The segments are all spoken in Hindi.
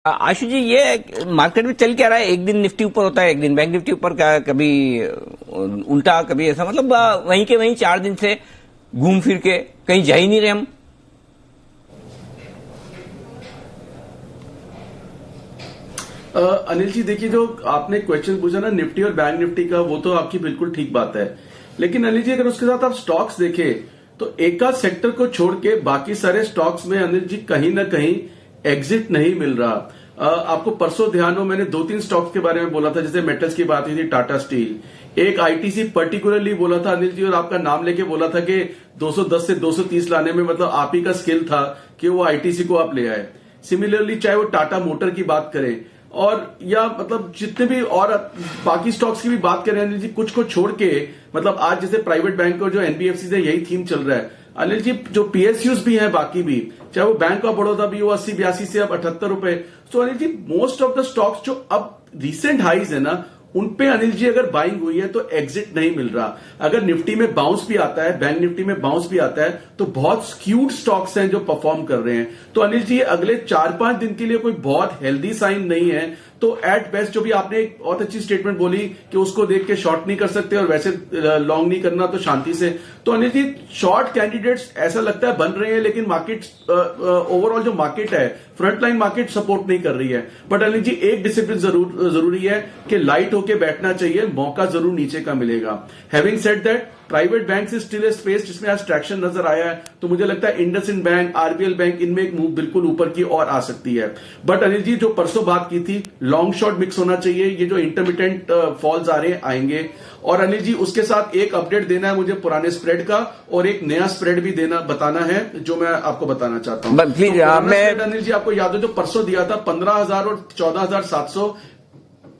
आशु जी, ये मार्केट में चल क्या रहा है? एक दिन निफ्टी ऊपर होता है, एक दिन बैंक निफ्टी ऊपर, क्या कभी उल्टा कभी ऐसा, मतलब वहीं के वहीं 4 दिन से घूम फिर के कहीं जा ही नहीं रहे हम। अनिल जी देखिए, जो आपने क्वेश्चन पूछा ना निफ्टी और बैंक निफ्टी का, वो तो आपकी बिल्कुल ठीक बात है। लेकिन अनिल जी अगर उसके साथ आप स्टॉक्स देखें तो एक आध सेक्टर को छोड़ के बाकी सारे स्टॉक्स में अनिल जी कहीं ना कहीं एग्जिट नहीं मिल रहा। आपको परसों ध्यान हो, मैंने 2-3 स्टॉक्स के बारे में बोला था, जैसे मेटल्स की बात हुई थी, टाटा स्टील, एक आईटीसी पर्टिकुलरली बोला था अनिल जी, और आपका नाम लेके बोला था कि 210 से 230 लाने में मतलब आप ही का स्किल था कि वो आईटीसी को आप ले आए। सिमिलरली चाहे वो टाटा मोटर की बात करें और या मतलब जितने भी और बाकी स्टॉक्स की भी बात करें अनिल जी, कुछ को छोड़ के, मतलब आज जैसे प्राइवेट बैंक और जो एनबीएफसी है यही थीम चल रहा है अनिल जी। जो पीएसयूज भी हैं बाकी भी, चाहे वो बैंक ऑफ बड़ौदा भी हो 80-82 से अब 78 रुपए। तो Anil ji most of the stocks जो अब रिसेंट हाईज है ना, उनपे अनिल जी अगर बाइंग हुई है तो एग्जिट नहीं मिल रहा। अगर निफ्टी में बाउंस भी आता है, बैंक निफ्टी में बाउंस भी आता है, तो बहुत स्क्यूड स्टॉक्स हैं जो परफॉर्म कर रहे हैं। तो अनिल जी अगले 4-5 दिन के लिए कोई बहुत हेल्दी साइन नहीं है। तो एट बेस्ट, जो भी आपने एक बहुत अच्छी स्टेटमेंट बोली कि उसको देख के शॉर्ट नहीं कर सकते और वैसे लॉन्ग नहीं करना, तो शांति से। तो अनिल जी शॉर्ट कैंडिडेट्स ऐसा लगता है बन रहे हैं, लेकिन मार्केट ओवरऑल जो मार्केट है, फ्रंट लाइन मार्केट सपोर्ट नहीं कर रही है। बट अनिल जी एक डिसिप्लिन जरूरी है कि लाइट होके बैठना चाहिए, मौका जरूर नीचे का मिलेगा। Having said that, private bank से स्टिल ए स्पेस जिसमें आज ट्रैक्शन नजर आया है, तो मुझे लगता है इंडसइंड बैंक, आरबीएल बैंक, इनमें एक मूव बिल्कुल ऊपर की और आ सकती है। बट अनिल जी जो परसों बात की थी, लॉन्ग शॉर्ट मिक्स होना चाहिए। ये जो इंटरमिटेंट फॉल्स आ रहे हैं आएंगे। और अनिल जी उसके साथ एक अपडेट देना है मुझे पुराने स्प्रेड का, और एक नया स्प्रेड भी बताना है जो मैं आपको बताना चाहता हूं। प्लीज। तो अनिल जी आपको याद हो जो परसों दिया था 15,000 और 14,700।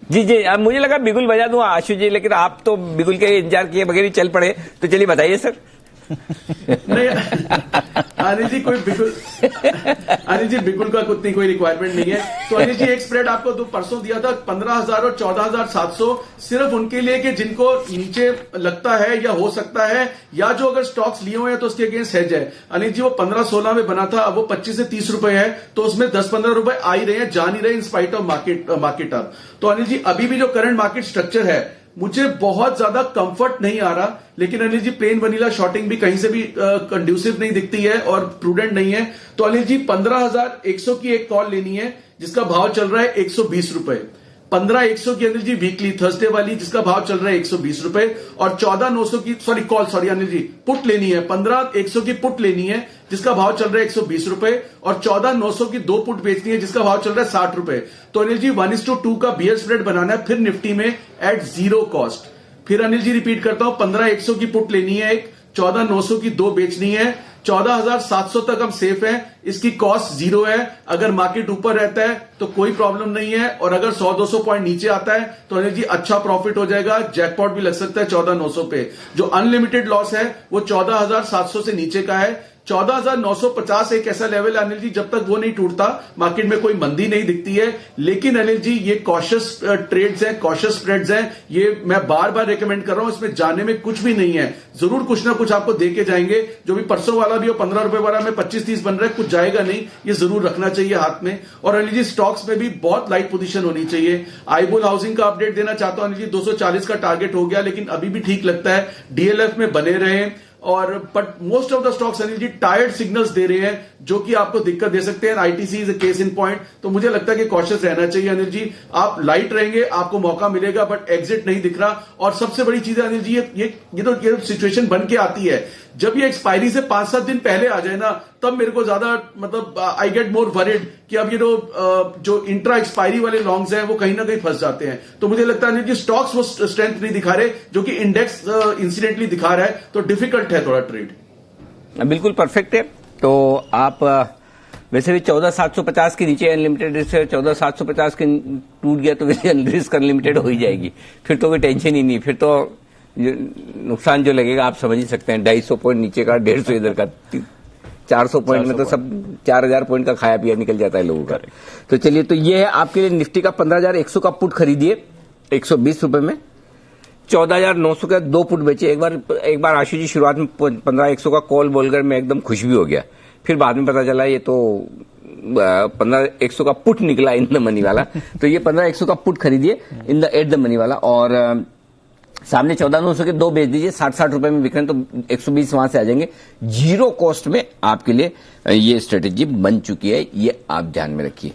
जी जी, अब मुझे लगा बिगुल बजा दूं आशु जी, लेकिन आप तो बिगुल के इंतजार किए बगैर ही चल पड़े। तो चलिए बताइए सर। नहीं अनिल जी कोई बिगुल, अनिल जी बिगुल का उतनी कोई रिक्वायरमेंट नहीं है। तो अनिल जी एक स्प्रेड आपको परसों दिया था 15,000 और 14,700, सिर्फ उनके लिए कि जिनको नीचे लगता है या हो सकता है, या जो अगर स्टॉक्स लिए हुए हैं तो उसके अगेंस्ट हेज है। अनिल जी वो 15-16 में बना था, अब वो 25 से 30 रुपए है, तो उसमें 10-15 रुपए आ ही रहे हैं, जा नहीं रहे in spite of market up. तो अनिल जी अभी भी जो करंट मार्केट स्ट्रक्चर है, मुझे बहुत ज्यादा कंफर्ट नहीं आ रहा। लेकिन Anil ji plane vanilla shorting भी कहीं से भी कंड्यूसिव नहीं दिखती है और प्रूडेंट नहीं है। तो अनिल जी 15,100 की एक कॉल लेनी है जिसका भाव चल रहा है 120 रुपए। 15,100 की अनिल जी वीकली थर्सडे वाली जिसका भाव चल रहा है 120 रुपए, और 14,900 की अनिल जी पुट लेनी है, 15,100 की पुट लेनी है जिसका भाव चल रहा है 120 रुपए, और 14,900 की 2 पुट बेचनी है जिसका भाव चल रहा है 60 रुपए। तो अनिल जी 1:2 का बियर स्प्रेड बनाना है फिर निफ्टी में एट 0 कॉस्ट। फिर अनिल जी रिपीट करता हूं, 15,100 की पुट लेनी है एक, 14,900 की 2 बेचनी है, 14,700 तक हम सेफ हैं, इसकी कॉस्ट 0 है। अगर मार्केट ऊपर रहता है तो कोई प्रॉब्लम नहीं है, और अगर 100-200 पॉइंट नीचे आता है तो अनिल जी अच्छा प्रॉफिट हो जाएगा, जैकपॉट भी लग सकता है 14,900 पे। जो अनलिमिटेड लॉस है वो 14,700 से नीचे का है। 14,950 एक ऐसा लेवल है अनिल जी, जब तक वो नहीं टूटता मार्केट में कोई मंदी नहीं दिखती है। लेकिन अनिल जी ये कॉशियस ट्रेड्स हैं, कॉशियस स्प्रेड्स हैं, ये मैं बार बार रिकमेंड कर रहा हूं, इसमें जाने में कुछ भी नहीं है। जरूर कुछ ना कुछ आपको दे के जाएंगे। जो भी परसों वाला भी हो 15 रुपए वाला में 25-30 बन रहा है, कुछ जाएगा नहीं, ये जरूर रखना चाहिए हाथ में। और अनिल जी स्टॉक्स में भी बहुत लाइट पोजीशन होनी चाहिए। आईबुल हाउसिंग का अपडेट देना चाहता हूं अनिल जी, 240 का टारगेट हो गया, लेकिन अभी भी ठीक लगता है, डीएलएफ में बने रहे। और but most of the stocks Anil ji tired signals दे रहे हैं जो कि आपको दिक्कत दे सकते हैं। ITC is a case in point. तो मुझे लगता है कि कॉशियस रहना चाहिए अनिल जी। आप लाइट रहेंगे, आपको मौका मिलेगा, बट एग्जिट नहीं दिख रहा। और सबसे बड़ी चीज है अनिल जी, ये तो सिचुएशन बन के आती है जब ये एक्सपायरी से 5-7 दिन पहले आ जाए ना, तब मेरे को ज्यादा मतलब आई गेट मोर वरिड कि अब ये जो इंट्रा एक्सपायरी वाले लॉन्ग्स हैं वो कहीं ना कहीं फंस जाते हैं। तो मुझे लगता है कि स्टॉक्स वो स्ट्रेंथ नहीं दिखा रहे जो कि इंडेक्स इंसिडेंटली दिखा रहा है, तो डिफिकल्ट है थोड़ा ट्रेड। बिल्कुल परफेक्ट है। तो आप वैसे भी 14,750 के नीचे अनलिमिटेड रिस्क है, 14,750 के टूट गया तो वैसे रिस्क अनलिमिटेड हो ही जाएगी, फिर तो कोई टेंशन ही नहीं। फिर तो नुकसान जो लगेगा आप समझ ही सकते हैं, 250 पॉइंट नीचे का, 150 इधर का, 400 पॉइंट में तो सब 4,000 पॉइंट का खाया पिया निकल जाता है लोगों का। तो चलिए, तो ये है आपके लिए निफ्टी का 15,100 का पुट खरीदिए 120 रुपए में, 14,900 का 2 पुट बेचे। एक बार आशु जी शुरुआत में 15,100 का कॉल बोलकर मैं एकदम खुश भी हो गया, फिर बाद में पता चला ये तो 15,100 का पुट निकला इन द मनी वाला। तो ये 15,100 का पुट खरीदिए in the at the money वाला, और सामने 14,900 के 2 बेच दीजिए। 60-60 रुपए में बिक रहे हैं तो 120 वहां से आ जाएंगे। जीरो कॉस्ट में आपके लिए ये स्ट्रेटेजी बन चुकी है, ये आप ध्यान में रखिए।